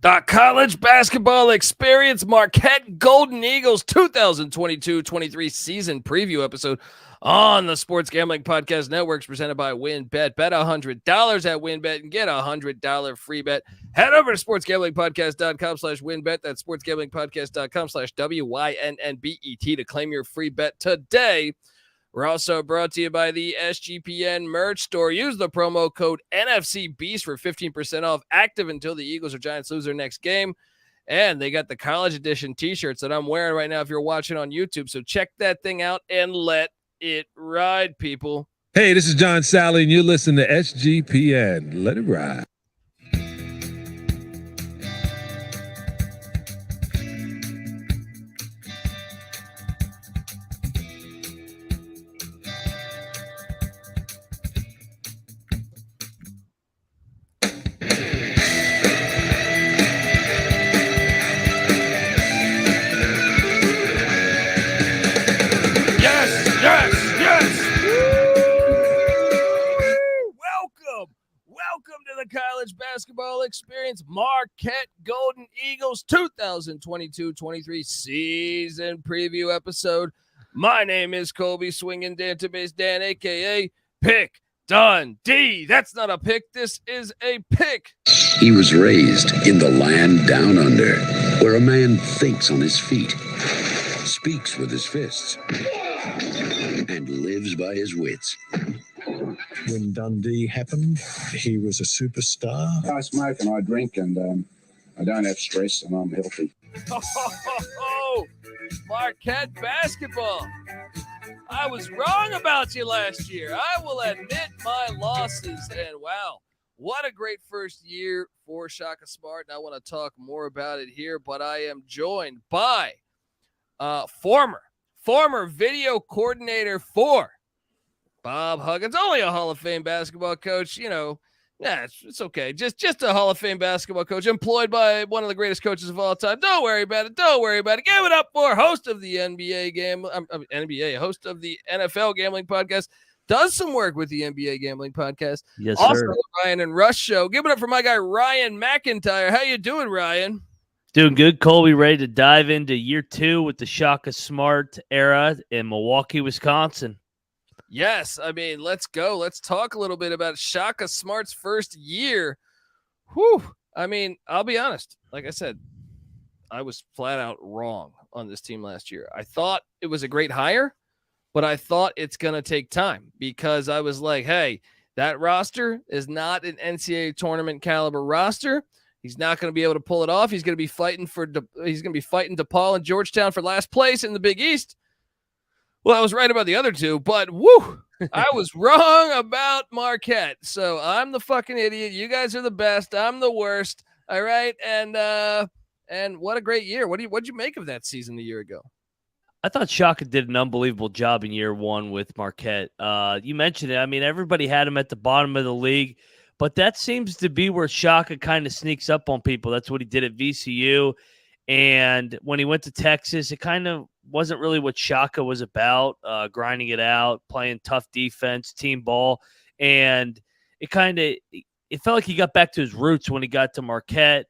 The college basketball experience, Marquette Golden Eagles 2022-23 season preview episode on the Sports Gambling Podcast Networks presented by WynnBET. Bet $100 at WynnBET and get a $100 free bet. Head over to sportsgamblingpodcast.com/WynnBET. That's sportsgamblingpodcast.com/WYNNBET to claim your free bet today. We're also brought to you by the SGPN merch store. Use the promo code NFCBEAST for 15% off, active until the Eagles or Giants lose their next game. And they got the college edition t-shirts that I'm wearing right now if you're watching on YouTube. So check that thing out and let it ride, people. Hey, this is John Sally, and you're listening to SGPN. Let it ride. College basketball experience, Marquette Golden Eagles 2022-23 season preview episode. My name is Colby Swinging Database Dan, aka Pick Dundee. That's not a pick, this is a pick. He was raised in the land down under, where a man thinks on his feet, speaks with his fists, and lives by his wits. When Dundee happened, he was a superstar. I smoke and I drink and I don't have stress and I'm healthy. Oh, Marquette basketball. I was wrong about you last year. I will admit my losses. And wow, what a great first year for Shaka Smart. And I want to talk more about it here, but I am joined by former video coordinator for Bob Huggins, only a Hall of Fame basketball coach, it's okay. Just a Hall of Fame basketball coach employed by one of the greatest coaches of all time. Don't worry about it. Give it up for host of the host of the NFL Gambling Podcast, does some work with the NBA Gambling Podcast. Yes, also, sir. The Ryan and Rush Show. Give it up for my guy, Ryan McIntyre. How you doing, Ryan? Doing good, Colby. Ready to dive into year 2 with the Shaka Smart era in Milwaukee, Wisconsin. Yes, I mean, let's go. Let's talk a little bit about Shaka Smart's first year. Whew. I mean, I'll be honest. Like I said, I was flat out wrong on this team last year. I thought it was a great hire, but I thought it's going to take time because I was like, hey, that roster is not an NCAA tournament caliber roster. He's not going to be able to pull it off. He's going to be fighting DePaul and Georgetown for last place in the Big East. Well, I was right about the other two, but woo, I was wrong about Marquette. So I'm the fucking idiot. You guys are the best. I'm the worst. All right. And what a great year. What'd you make of that season a year ago? I thought Shaka did an unbelievable job in year 1 with Marquette. You mentioned it. I mean, everybody had him at the bottom of the league, but that seems to be where Shaka kind of sneaks up on people. That's what he did at VCU. And when he went to Texas, it kind of wasn't really what Shaka was about, grinding it out, playing tough defense, team ball. And it felt like he got back to his roots when he got to Marquette.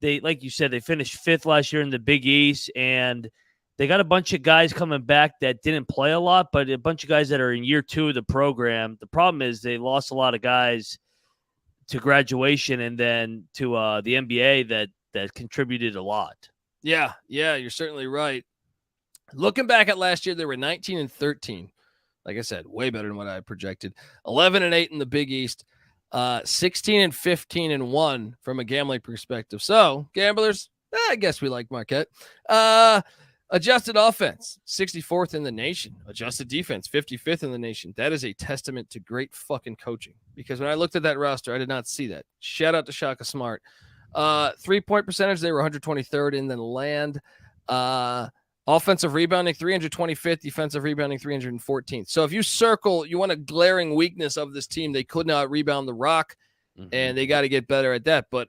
They, like you said, they finished 5th last year in the Big East, and they got a bunch of guys coming back that didn't play a lot, but a bunch of guys that are in year 2 of the program. The problem is they lost a lot of guys to graduation and then to the NBA that contributed a lot. Yeah, you're certainly right. Looking back at last year, they were 19-13. Like I said, way better than what I projected. 11-8 in the Big East. 16-15-1 from a gambling perspective. So, gamblers, I guess we like Marquette. Adjusted offense, 64th in the nation. Adjusted defense, 55th in the nation. That is a testament to great fucking coaching. Because when I looked at that roster, I did not see that. Shout out to Shaka Smart. 3-point percentage, they were 123rd in the land. Offensive rebounding, 325th. Defensive rebounding, 314th. So if you want a glaring weakness of this team, they could not rebound the rock, and they got to get better at that. But,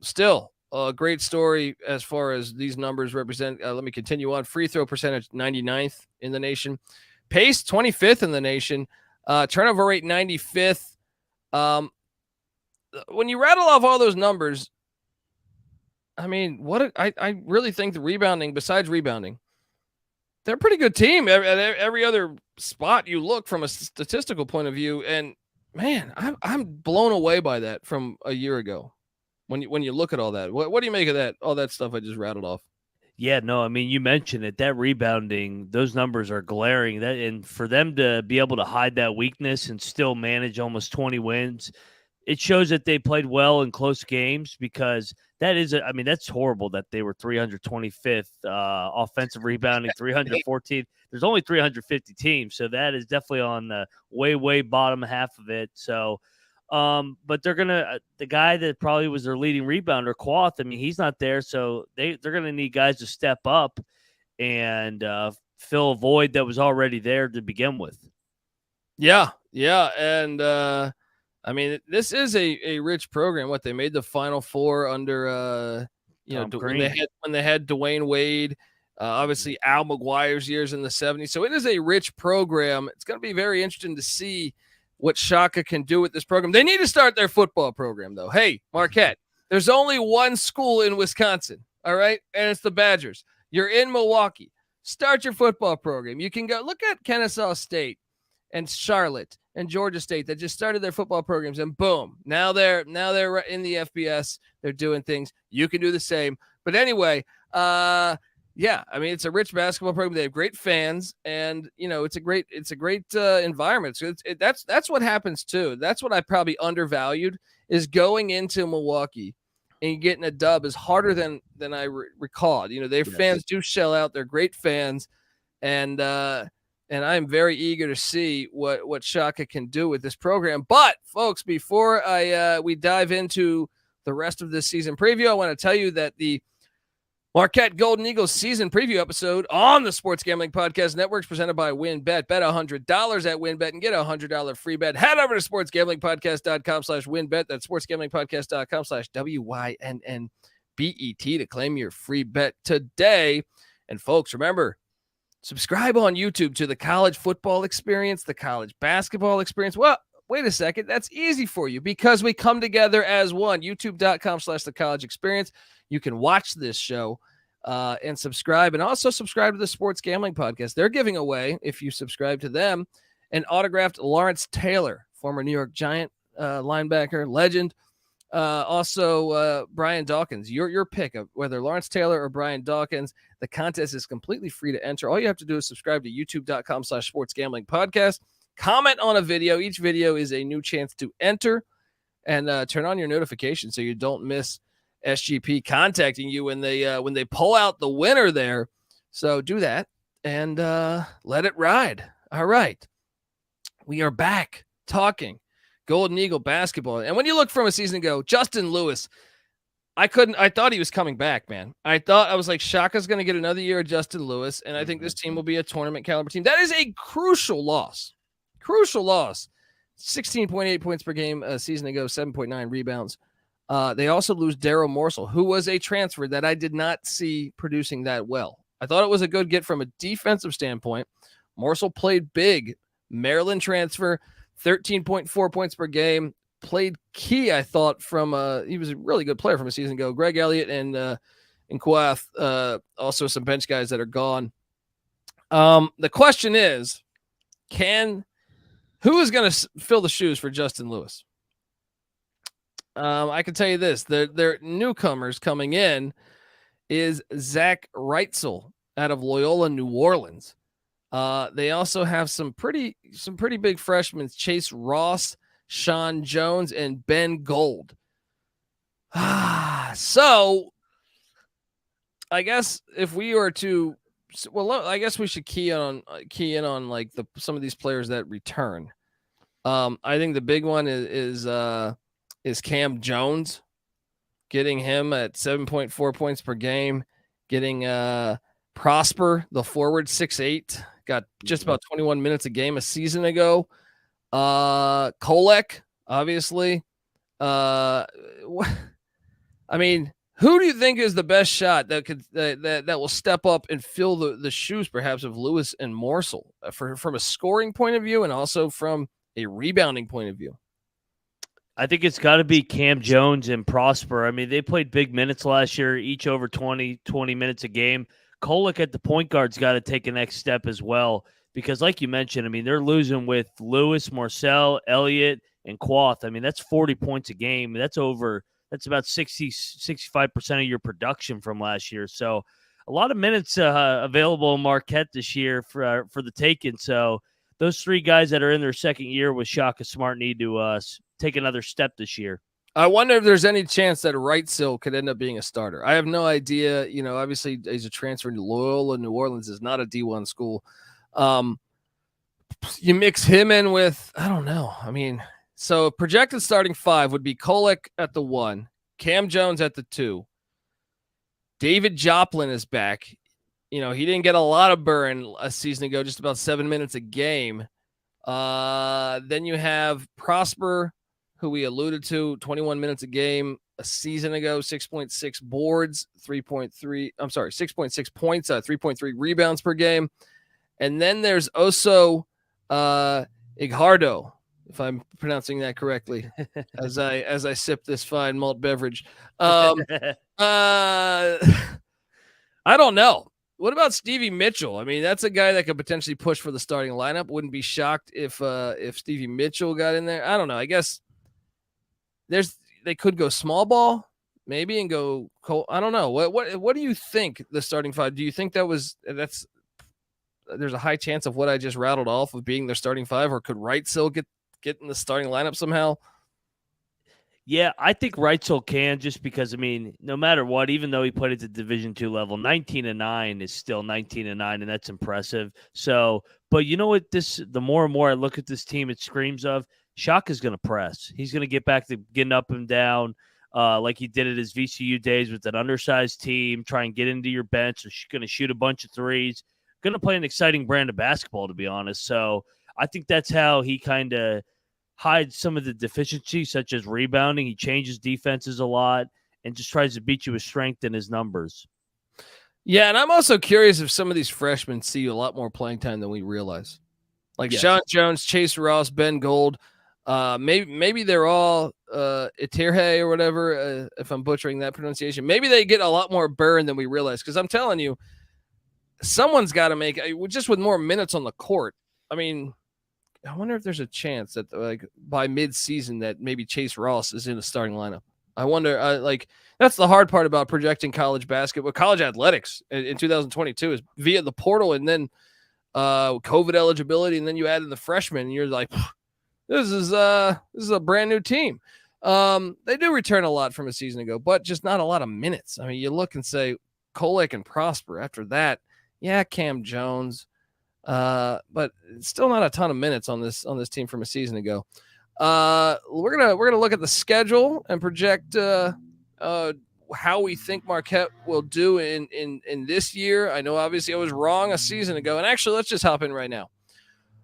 still a great story as far as these numbers represent. Let me continue on. Free throw percentage, 99th in the nation. Pace, 25th in the nation. Turnover rate, 95th. When you rattle off all those numbers, I mean, I really think the rebounding, besides rebounding, they're a pretty good team at every other spot you look from a statistical point of view. And man, I'm blown away by that from a year ago. When you look at all that, what do you make of that? All that stuff I just rattled off. Yeah, no, I mean, you mentioned it. That rebounding, those numbers are glaring. That, and for them to be able to hide that weakness and still manage almost 20 wins, it shows that they played well in close games, because that is, I mean, that's horrible that they were 325th offensive rebounding, 314. There's only 350 teams, so that is definitely on the way bottom half of it. So, but they're gonna the guy that probably was their leading rebounder, Kuath. I mean, he's not there, so they're gonna need guys to step up and fill a void that was already there to begin with. Yeah, and I mean, this is a rich program. What, they made the Final Four under when they had Dwayne Wade, obviously Al McGuire's years in the 70s. So it is a rich program. It's going to be very interesting to see what Shaka can do with this program. They need to start their football program, though. Hey, Marquette, there's only one school in Wisconsin, all right? And it's the Badgers. You're in Milwaukee. Start your football program. You can go look at Kennesaw State and Charlotte and Georgia State that just started their football programs, and boom, now they're in the FBS. They're doing things. You can do the same. But anyway, yeah, I mean, it's a rich basketball program. They have great fans, and it's a great environment. So that's what happens too. That's what I probably undervalued, is going into Milwaukee and getting a dub is harder than I recalled. Their fans do shell out. They're great fans, and I'm very eager to see what Shaka can do with this program. But folks, before we dive into the rest of this season preview, I want to tell you that the Marquette Golden Eagles season preview episode on the Sports Gambling Podcast Network is presented by WynnBET. Bet $100 at WynnBET and get a $100 free bet. Head over to sportsgamblingpodcast.com/WynnBET. That's sportsgamblingpodcast.com/WYNNBET to claim your free bet today. And folks, remember, subscribe on YouTube to the college football experience, the college basketball experience. Well, wait a second. That's easy for you because we come together as one. YouTube.com/the college experience. You can watch this show and subscribe, and also subscribe to the Sports Gambling Podcast. They're giving away, if you subscribe to them, an autographed Lawrence Taylor, former New York Giant linebacker, legend. Also, Brian Dawkins, your pick of whether Lawrence Taylor or Brian Dawkins. The contest is completely free to enter. All you have to do is subscribe to youtube.com/sports gambling podcast. Comment on a video. Each video is a new chance to enter, and turn on your notifications so you don't miss SGP contacting you when they pull out the winner there. So do that and let it ride. All right. We are back talking Golden Eagle basketball. And when you look from a season ago, Justin Lewis, I thought he was coming back, man. I was like, Shaka's going to get another year of Justin Lewis, and I think this team will be a tournament caliber team. That is a crucial loss. 16.8 points per game a season ago, 7.9 rebounds. They also lose Darryl Morsell, who was a transfer that I did not see producing that well. I thought it was a good get from a defensive standpoint. Morsell played big. Maryland transfer, 13.4 points per game. Played key, I thought, he was a really good player from a season ago. Greg Elliott and Kuath, also some bench guys that are gone. The question is, who is going to fill the shoes for Justin Lewis? I can tell you this: their newcomers coming in is Zach Wrightsil out of Loyola, New Orleans. They also have some pretty big freshmen: Chase Ross, Sean Jones, and Ben Gold. So I guess if we were to, I guess we should key in on like some of these players that return. I think the big one is Cam Jones, getting him at 7.4 points per game, getting Prosper, the forward, 6'8", got just about 21 minutes a game a season ago. Kolek, obviously. I mean, who do you think is the best shot that will step up and fill the shoes, perhaps, of Lewis and Morsell from a scoring point of view and also from a rebounding point of view? I think it's got to be Cam Jones and Prosper. I mean, they played big minutes last year, each over 20 minutes a game. Kolek at the point guard's got to take a next step as well because, like you mentioned, I mean, they're losing with Lewis, Morsell, Elliott, and Kuath. I mean, that's 40 points a game. That's about 65% of your production from last year. So a lot of minutes available in Marquette this year for the taking. So those three guys that are in their second year with Shaka Smart need to take another step this year. I wonder if there's any chance that Wrightsil could end up being a starter. I have no idea. You know, obviously he's a transfer to Loyola. New Orleans is not a D1 school. You mix him in with, I don't know. I mean, so projected starting five would be Kolek at the 1, Cam Jones at the 2. David Joplin is back. You know, he didn't get a lot of burn a season ago, just about 7 minutes a game. Then you have Prosper, who we alluded to, 21 minutes a game a season ago, 6.6 boards, 6.6 points, 3.3 rebounds per game. And then there's also Ighardo, if I'm pronouncing that correctly, as I sip this fine malt beverage. I don't know. What about Stevie Mitchell? I mean, that's a guy that could potentially push for the starting lineup. Wouldn't be shocked if Stevie Mitchell got in there. I don't know. I guess they could go small ball maybe and go. I don't know. What do you think the starting five? Do you think there's a high chance of what I just rattled off of being their starting five, or could Wrightsil get in the starting lineup somehow? Yeah, I think Wrightsil can, just because, I mean, no matter what, even though he played at the Division II level, 19-9 is still 19-9, and that's impressive. So, but you know what? The more and more I look at this team, it screams of Shaka's going to press. He's going to get back to getting up and down like he did at his VCU days with that undersized team, try and get into your bench. He's going to shoot a bunch of threes. Going to play an exciting brand of basketball, to be honest. So I think that's how he kind of hides some of the deficiencies, such as rebounding. He changes defenses a lot and just tries to beat you with strength in his numbers. Yeah, and I'm also curious if some of these freshmen see a lot more playing time than we realize. Like Sean Jones, Chase Ross, Ben Gold. Maybe they're all Itirhe or whatever, if I'm butchering that pronunciation. Maybe they get a lot more burn than we realize, because I'm telling you, someone's got to make just with more minutes on the court. I mean, I wonder if there's a chance that like by mid-season that maybe Chase Ross is in the starting lineup. I wonder, that's the hard part about projecting college basketball, college athletics in 2022 is via the portal and then COVID eligibility, and then you add in the freshmen, and you're like, this is a brand new team. They do return a lot from a season ago, but just not a lot of minutes. I mean, you look and say Kolek and Prosper. After that, yeah, Cam Jones. But it's still not a ton of minutes on this team from a season ago. We're gonna look at the schedule and project how we think Marquette will do in this year. I know obviously I was wrong a season ago, and actually let's just hop in right now.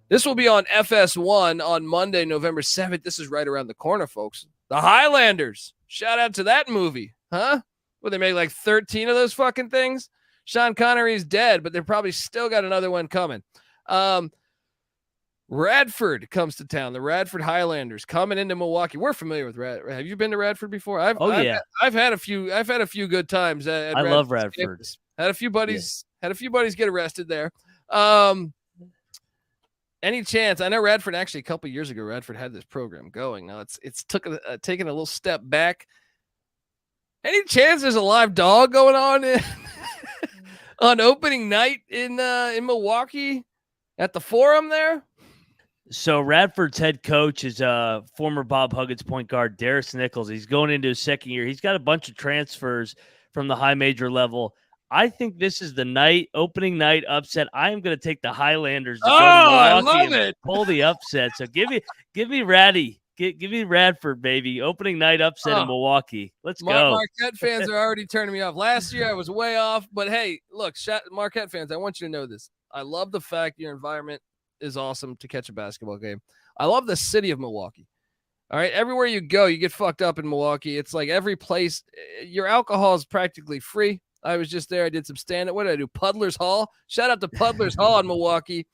This will be on FS1 on Monday, November 7th. This is right around the corner, folks. The Highlanders. Shout out to that movie, huh? Well, they made like 13 of those fucking things. Sean Connery's dead, but they've probably still got another one coming. Radford comes to town. The Radford Highlanders coming into Milwaukee. We're familiar with Radford. Have you been to Radford before? I've had a few good times at I love Radford. Campus. Had a few buddies get arrested there. Any chance? I know Radford actually a couple years ago. Radford had this program going. Now it's taken a little step back. Any chance there's a live dog going on on opening night in Milwaukee at the Forum there? So Radford's head coach is former Bob Huggins point guard Darius Nichols. He's going into his second year. He's got a bunch of transfers from the high major level. I think this is the opening night upset. I am going to take the Highlanders to go to Milwaukee I love it. Pull the upset. So give me Ratty. Give me Radford, baby. Opening night upset in Milwaukee. Let's go. Marquette fans are already turning me off. Last year I was way off, but hey, look, Marquette fans, I want you to know this. I love the fact your environment is awesome to catch a basketball game. I love the city of Milwaukee. All right, everywhere you go, you get fucked up in Milwaukee. It's like every place, your alcohol is practically free. I was just there. I did some stand-up. What did I do? Puddler's Hall. Shout out to Puddler's Hall in Milwaukee.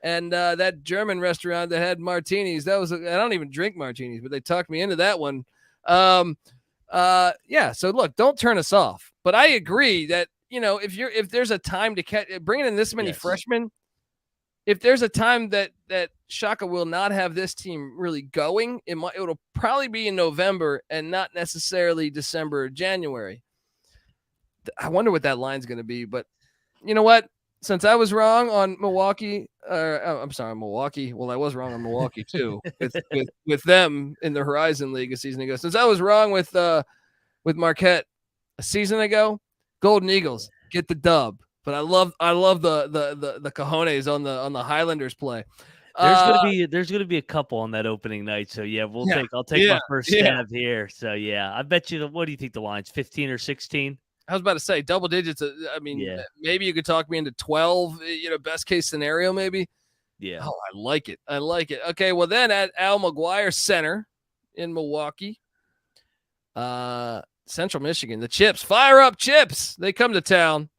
And that German restaurant that had martinis, I don't even drink martinis, but they talked me into that one. Yeah. So look, don't turn us off. But I agree that, if there's a time to bringing in this many freshmen, if there's a time that Shaka will not have this team really going, it'll probably be in November and not necessarily December or January. I wonder what that line's going to be, but you know what? Since I was wrong on Milwaukee, Milwaukee. Well, I was wrong on Milwaukee too, with them in the Horizon League a season ago. Since I was wrong with Marquette a season ago, Golden Eagles get the dub. But I love the cojones on the Highlanders play. There's gonna be a couple on that opening night. So yeah, I'll take my first stab here. So yeah, I bet you. What do you think the line's 15 or 16? I was about to say double digits. Maybe you could talk me into 12, best case scenario, maybe. Yeah. Oh, I like it. Okay. Well, then at Al McGuire Center in Milwaukee, Central Michigan, the Chips, fire up Chips. They come to town.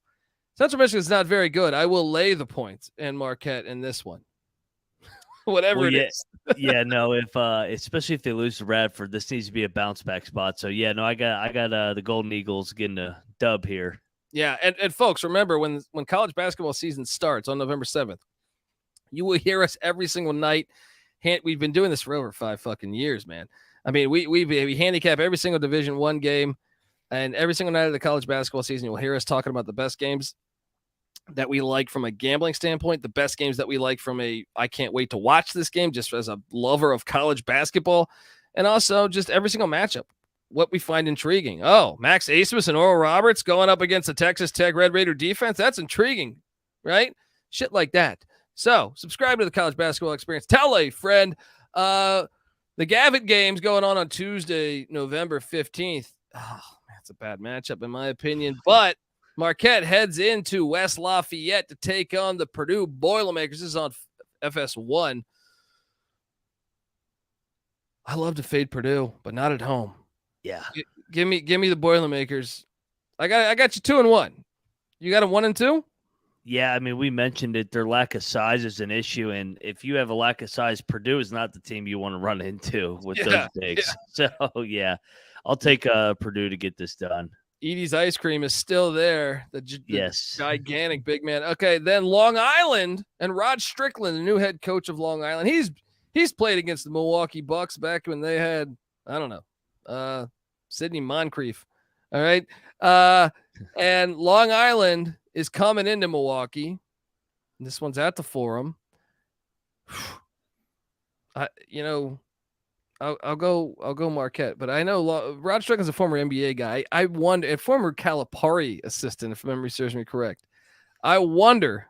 Central Michigan is not very good. I will lay the points in Marquette in this one. Whatever it is. Yeah, no, especially if they lose to Radford, this needs to be a bounce back spot. So yeah, no, I got the Golden Eagles getting a dub here. Yeah, and folks, remember when college basketball season starts on November 7th, you will hear us every single night. We've been doing this for over 5 fucking years, man. I mean, we handicap every single Division I game, and every single night of the college basketball season, you'll hear us talking about the best games that we like from a gambling standpoint, the best games that we like from I can't wait to watch this game just as a lover of college basketball, and also just every single matchup, what we find intriguing. Oh, Max Asmus and Oral Roberts going up against the Texas Tech Red Raider defense. That's intriguing, right? Shit like that. So subscribe to the College Basketball Experience. Tell a friend. The Gavitt game's going on Tuesday, November 15th. Oh, that's a bad matchup in my opinion, but Marquette heads into West Lafayette to take on the Purdue Boilermakers. This is on FS1. I love to fade Purdue, but not at home. Yeah. Give me the Boilermakers. I got you 2-1. You got a 1-2? Yeah, I mean, we mentioned it. Their lack of size is an issue, and if you have a lack of size, Purdue is not the team you want to run into with those bigs. Yeah. So yeah, I'll take Purdue to get this done. Edie's ice cream is still there. The gigantic big man. Okay, then Long Island and Rod Strickland, the new head coach of Long Island. He's played against the Milwaukee Bucks back when they had, I don't know, Sidney Moncrief. All right. And Long Island is coming into Milwaukee. This one's at the Forum. I'll go Marquette, but I know Rod Strickland's a former NBA guy. I wonder, a former Calipari assistant, if memory serves me correct. I wonder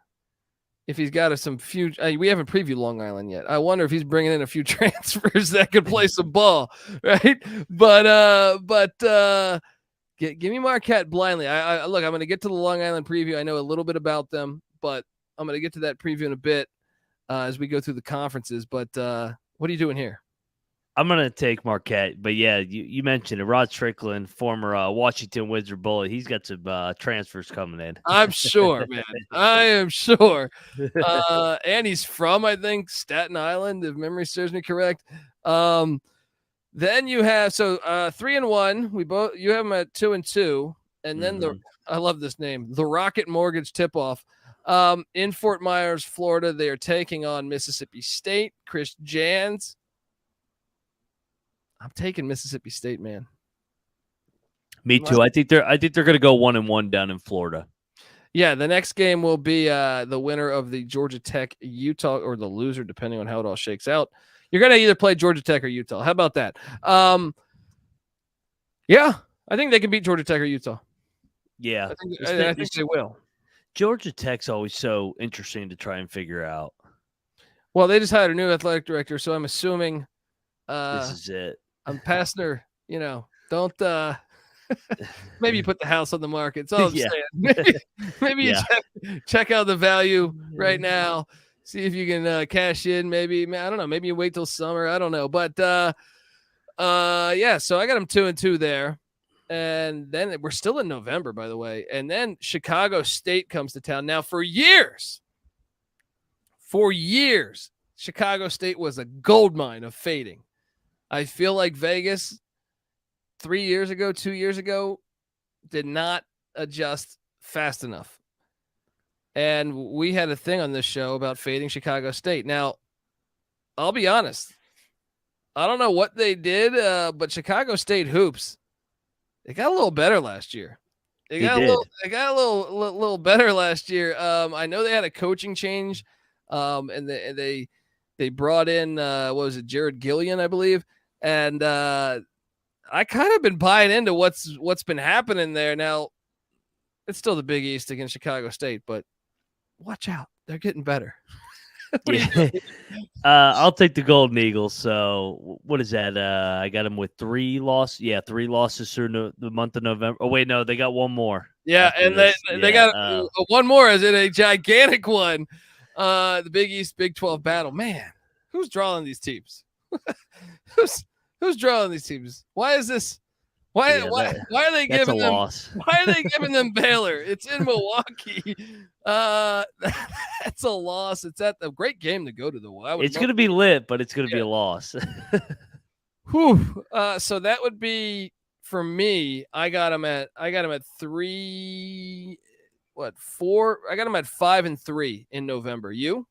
if he's got some few. We haven't previewed Long Island yet. I wonder if he's bringing in a few transfers that could play some ball, right? But give me Marquette blindly. Look, I'm going to get to the Long Island preview. I know a little bit about them, but I'm going to get to that preview in a bit as we go through the conferences. But what are you doing here? I'm going to take Marquette, but yeah, you mentioned it. Rod Strickland, former Washington Wizard bullet. He's got some transfers coming in. I'm sure, man. I am sure. And he's from, I think, Staten Island, if memory serves me correct. Then you have 3-1. You have them at 2-2, and then I love this name, the Rocket Mortgage Tip-Off. In Fort Myers, Florida, they are taking on Mississippi State. Chris Jans. I'm taking Mississippi State, man. Me too. I think they're going to go 1-1 down in Florida. Yeah, the next game will be the winner of the Georgia Tech Utah, or the loser, depending on how it all shakes out. You're going to either play Georgia Tech or Utah. How about that? Yeah, I think they can beat Georgia Tech or Utah. Yeah, I think they will. Georgia Tech's always so interesting to try and figure out. Well, they just hired a new athletic director, so I'm assuming this is it. I'm passing her, don't maybe you put the house on the market. It's all I'm saying. Maybe you check out the value right now. See if you can cash in. Maybe, I don't know. Maybe you wait till summer. I don't know. But so I got them 2-2 there. And then we're still in November, by the way. And then Chicago State comes to town. Now, for years, For years, Chicago State was a goldmine of fading. I feel like Vegas 2 years ago, did not adjust fast enough. And we had a thing on this show about fading Chicago State. Now, I'll be honest. I don't know what they did, but Chicago State hoops, they got a little better last year. They got a little better last year. I know they had a coaching change, and they brought in what was it, Jared Gillian, I believe, and I kind of been buying into what's been happening there. Now, it's still the Big East against Chicago State, but watch out, they're getting better. Yeah. I'll take the Golden Eagles. So what is that? I got them with 3 losses. Yeah, 3 losses through the month of November. Oh wait, no, they got one more. Yeah, and they got one more. Is it a gigantic one? The Big East Big 12 battle. Man, who's drawing these teams? who's drawing these teams? Why is this? Why are they giving them loss? Why are they giving them Baylor? It's in Milwaukee. That's a loss. It's at a great game to go to, though. It's going to be lit, but it's going to be a loss. Whew. So that would be for me. I got them at 3. 4? I got them at 5 and 3 in November. You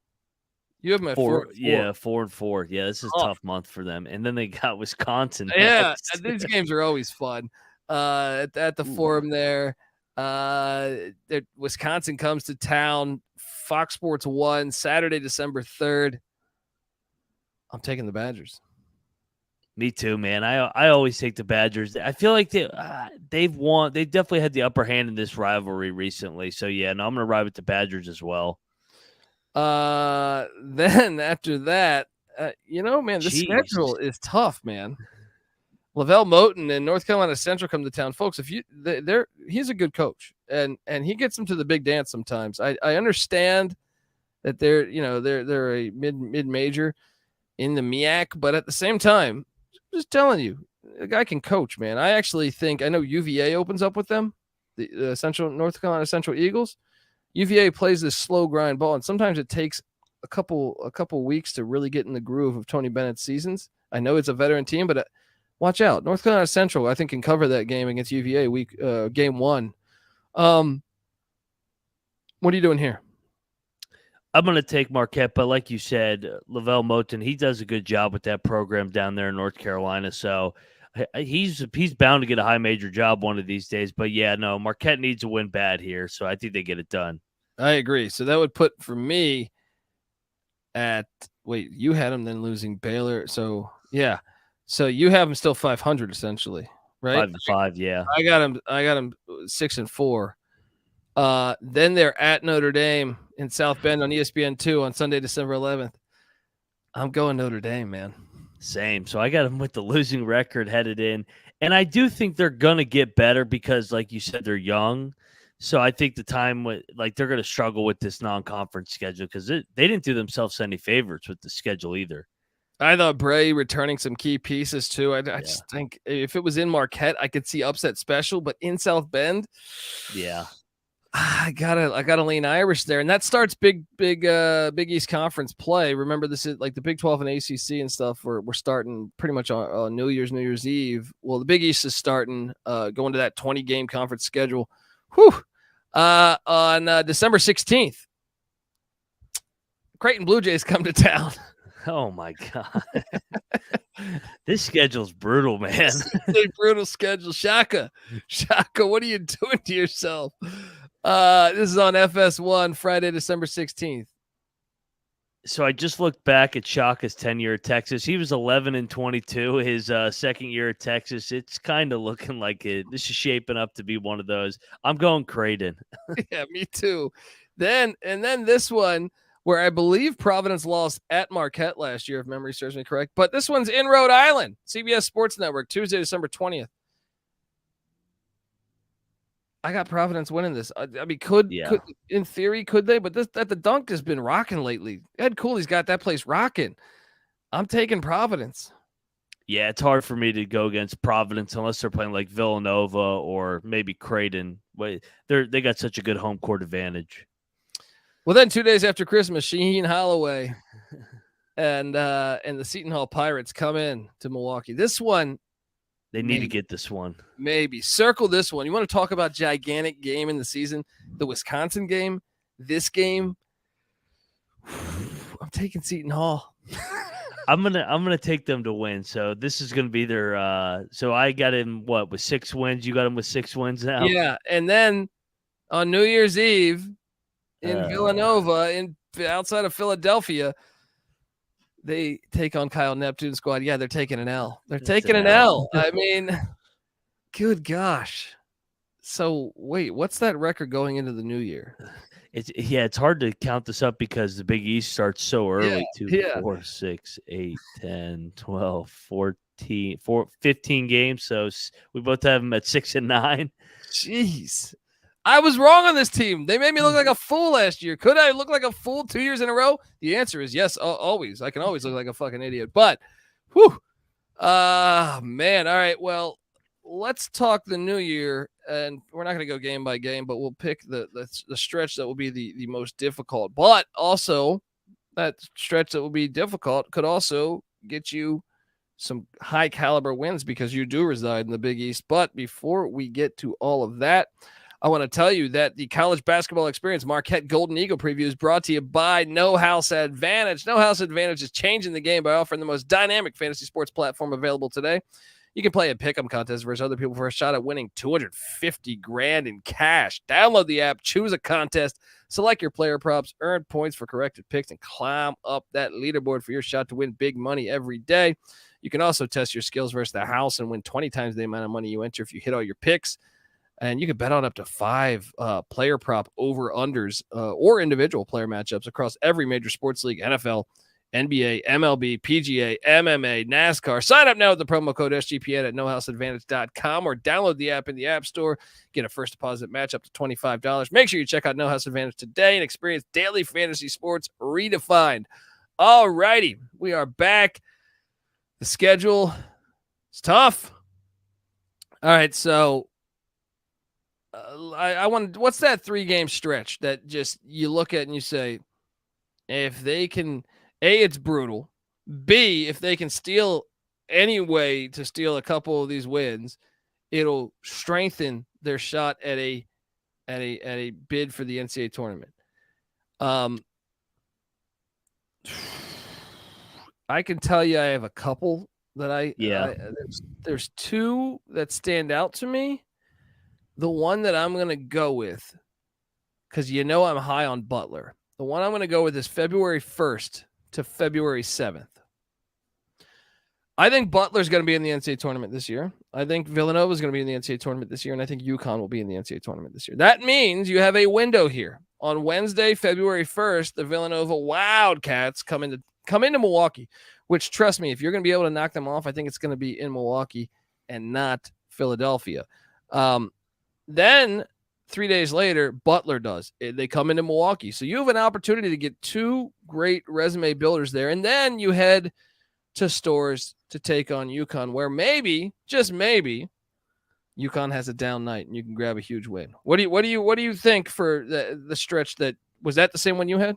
have them at 4. Yeah, 4 and 4. Yeah, this is a tough month for them. And then they got Wisconsin. Yeah, these games are always fun. At the Forum there. Wisconsin comes to town. Fox Sports 1, Saturday, December 3rd. I'm taking the Badgers. Me too, man. I always take the Badgers. I feel like they've won. They definitely had the upper hand in this rivalry recently. So yeah, no, I'm gonna ride with the Badgers as well. Then after that, man, the schedule is tough, man. Lavelle Moten and North Carolina Central come to town, folks. He's a good coach, and he gets them to the big dance sometimes. I understand that they're a mid major in the MEAC, but at the same time, I'm just telling you, the guy can coach, man. I actually think I know UVA opens up with them, the North Carolina Central Eagles. UVA plays this slow grind ball, and sometimes it takes a couple weeks to really get in the groove of Tony Bennett's seasons. I know it's a veteran team, but watch out. North Carolina Central, I think, can cover that game against UVA game 1. What are you doing here? I'm going to take Marquette, but like you said, Lavelle Moten, he does a good job with that program down there in North Carolina. So he's bound to get a high major job one of these days. But yeah, no, Marquette needs to win bad here. So I think they get it done. I agree. So that would put for me you had them then losing Baylor. So yeah. So you have them still 500 essentially, right? 5-5, yeah. I got them 6 and 4. Then they're at Notre Dame in South Bend on ESPN2 on Sunday, December 11th. I'm going Notre Dame, man. Same. So I got them with the losing record headed in, and I do think they're gonna get better because, like you said, they're young. So I think they're gonna struggle with this non-conference schedule because they didn't do themselves any favors with the schedule either. I thought Bray returning some key pieces too. I just think if it was in Marquette, I could see upset special, but in South Bend, yeah, I gotta lean Irish there, and that starts big East Conference play. Remember, this is like the Big 12 and ACC and stuff. We're starting pretty much on New Year's Eve. Well, the Big East is starting going to that 20-game conference schedule. On December 16th, Creighton Blue Jays come to town. Oh my God. This schedule's brutal, man. It's a brutal schedule. Shaka, what are you doing to yourself? This is on FS1, Friday, December 16th. So I just looked back at Shaka's tenure at Texas. He was 11-22 his second year at Texas. It's kind of looking like this is shaping up to be one of those. I'm going Creighton. Yeah, me too. Then this one, where I believe Providence lost at Marquette last year, if memory serves me correct. But this one's in Rhode Island, CBS Sports Network, Tuesday, December 20th. I got Providence winning this. I mean, could in theory, could they? But the Dunk has been rocking lately. Ed Cooley's got that place rocking. I'm taking Providence. Yeah, it's hard for me to go against Providence unless they're playing like Villanova or maybe Creighton. They got such a good home court advantage. Well, then 2 days after Christmas, Shaheen Holloway and the Seton Hall Pirates come in to Milwaukee. This one, They need to get this one. maybe. Circle this one. You want to talk about gigantic game in the season? The Wisconsin game, this game. I'm taking Seton Hall. I'm gonna take them to win. So this is gonna be their. So I got him with 6 wins. You got him with 6 wins now. Yeah, and then on New Year's Eve in Villanova, outside of Philadelphia, they take on Kyle Neptune's squad. Yeah, they're taking an L. They're taking an L. I mean, good gosh. So wait, what's that record going into the new year? It's hard to count this up because the Big East starts so early. 2, 4, 6, 8, 10, 12, 14, 15 games. So we both have them at 6 and 9. Jeez. I was wrong on this team. They made me look like a fool last year. Could I look like a fool 2 years in a row? The answer is yes, always. I can always look like a fucking idiot. But, whew. Man. All right. Well, let's talk the new year. And we're not going to go game by game, but we'll pick the stretch that will be the most difficult. But also, that stretch that will be difficult could also get you some high caliber wins because you do reside in the Big East. But before we get to all of that, I want to tell you that the college basketball experience Marquette Golden Eagle preview is brought to you by No House Advantage. No House Advantage is changing the game by offering the most dynamic fantasy sports platform available today. You can play a pick'em contest versus other people for a shot at winning $250,000 in cash. Download the app, choose a contest, select your player props, earn points for corrected picks, and climb up that leaderboard for your shot to win big money every day. You can also test your skills versus the house and win 20 times the amount of money you enter if you hit all your picks. And you can bet on up to 5 player prop over-unders or individual player matchups across every major sports league, NFL, NBA, MLB, PGA, MMA, NASCAR. Sign up now with the promo code SGPN at nohouseadvantage.com or download the app in the App Store. Get a first deposit match up to $25. Make sure you check out No House Advantage today and experience daily fantasy sports redefined. All righty, we are back. The schedule is tough. All right, so I want. What's that 3-game stretch that just you look at and you say, if they can, A, it's brutal. B, if they can steal any way to steal a couple of these wins, it'll strengthen their shot at a bid for the NCAA tournament. I can tell you I have a couple that there's 2 that stand out to me. The one that I'm going to go with, because I'm high on Butler. The one I'm going to go with is February 1st to February 7th. I think Butler's going to be in the NCAA tournament this year. I think Villanova is going to be in the NCAA tournament this year, and I think UConn will be in the NCAA tournament this year. That means you have a window here. On Wednesday, February 1st, the Villanova Wildcats come into Milwaukee, which, trust me, if you're going to be able to knock them off, I think it's going to be in Milwaukee and not Philadelphia. Then 3 days later, Butler does. They come into Milwaukee. So you have an opportunity to get 2 great resume builders there. And then you head to Stores to take on UConn, where maybe, just maybe, UConn has a down night and you can grab a huge win. What do you think for the stretch was that the same one you had?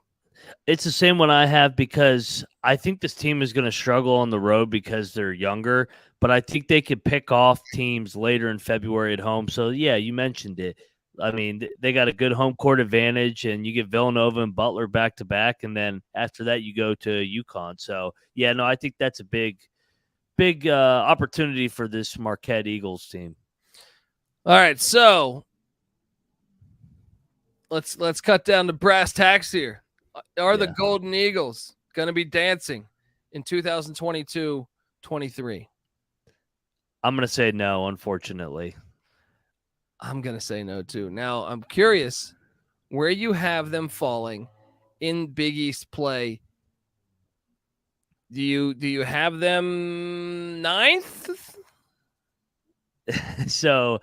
It's the same one I have because I think this team is going to struggle on the road because they're younger, but I think they could pick off teams later in February at home. So, yeah, you mentioned it. I mean, they got a good home court advantage, and you get Villanova and Butler back-to-back, and then after that you go to UConn. So, yeah, no, I think that's a big opportunity for this Marquette Eagles team. All right, so let's cut down to brass tacks here. Are the Golden Eagles going to be dancing in 2022-23? I'm going to say no, unfortunately. I'm going to say no, too. Now, I'm curious where you have them falling in Big East play. Do you have them 9th? So,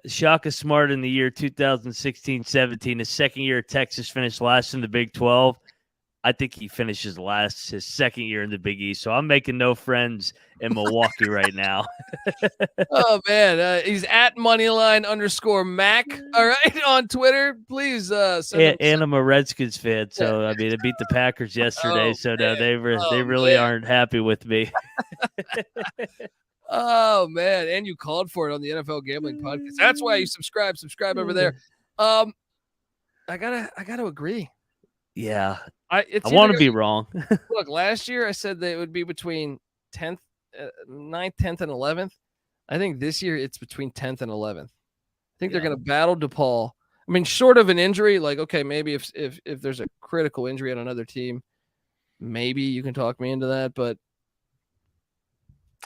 Shaka Smart in the year 2016-17, his second year at Texas, finished last in the Big 12. I think he finishes last his second year in the Big East. So I'm making no friends in Milwaukee right now. Oh man, he's at moneyline_Mac. All right, on Twitter, please. And I'm a Redskins fan, so I mean, it beat the Packers yesterday. So no, they really aren't happy with me. Oh man, and you called for it on the NFL Gambling Podcast. That's why you subscribe over there. I gotta agree. Yeah, I want to be wrong. Look, last year I said that it would be between 10th, 9th, 10th, and 11th. I think this year it's between 10th and 11th. I think they're going to battle DePaul. I mean, short of an injury, like, okay, maybe if there's a critical injury on another team, maybe you can talk me into that. But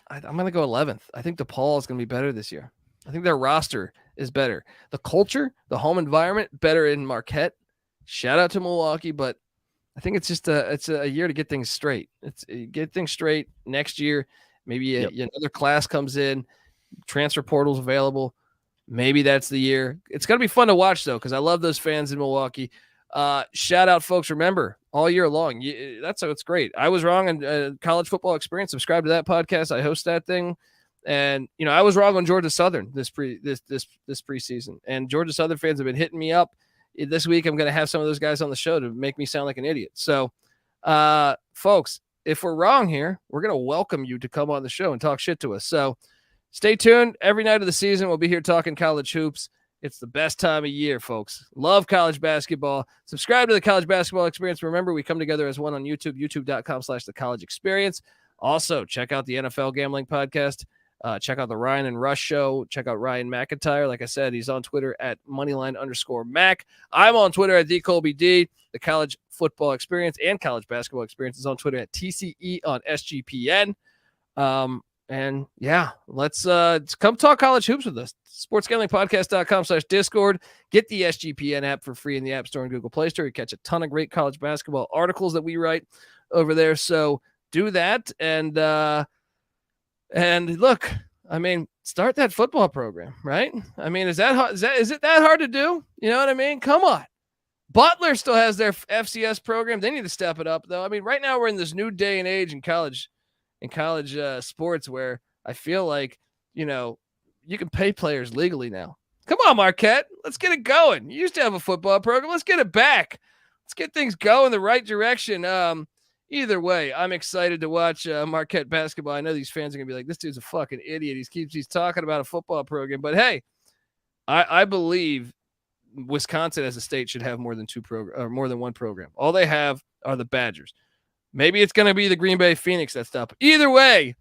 I'm going to go 11th. I think DePaul is going to be better this year. I think their roster is better. The culture, the home environment, better in Marquette. Shout out to Milwaukee, but I think it's just a year to get things straight. Get things straight next year. Maybe another class comes in, transfer portal's available. Maybe that's the year. It's going to be fun to watch, though, because I love those fans in Milwaukee. Shout out, folks. Remember, all year long, it's great. I was wrong on College Football Experience. Subscribe to that podcast. I host that thing. And, I was wrong on Georgia Southern this preseason. And Georgia Southern fans have been hitting me up. This week, I'm going to have some of those guys on the show to make me sound like an idiot. So, folks, if we're wrong here, we're going to welcome you to come on the show and talk shit to us. So stay tuned. Every night of the season, we'll be here talking college hoops. It's the best time of year, folks. Love college basketball. Subscribe to the College Basketball Experience. Remember, we come together as one on YouTube, youtube.com/The College Experience. Also, check out the NFL Gambling Podcast. Check out the Ryan and Rush Show. Check out Ryan McIntyre. Like I said, he's on Twitter at moneyline_Mac. I'm on Twitter at TheColbyD. The College Football Experience and College Basketball Experience is on Twitter at TCE on SGPN. And yeah, let's come talk college hoops with us. sportsgamblingpodcast.com/Discord. Get the SGPN app for free in the App Store and Google Play Store. You catch a ton of great college basketball articles that we write over there. So do that. And look, I mean, start that football program, right? I mean, is it that hard to do? You know what I mean? Come on. Butler still has their FCS program. They need to step it up, though. I mean, right now we're in this new day and age in college sports where I feel like, you can pay players legally now. Come on, Marquette. Let's get it going. You used to have a football program. Let's get it back. Let's get things going the right direction. Either way, I'm excited to watch Marquette basketball. I know these fans are going to be like, this dude's a fucking idiot. He's talking about a football program. But, hey, I believe Wisconsin as a state should have more than one program. All they have are the Badgers. Maybe it's going to be the Green Bay Phoenix that stop. Either way,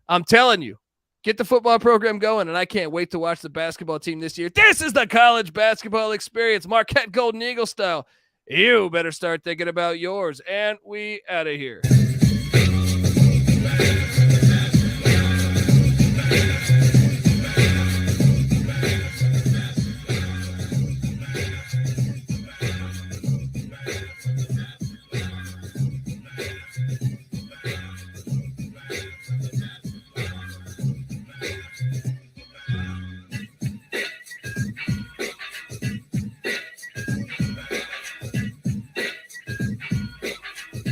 I'm telling you, get the football program going, and I can't wait to watch the basketball team this year. This is the College Basketball Experience, Marquette Golden Eagles style. You better start thinking about yours. And we out of here.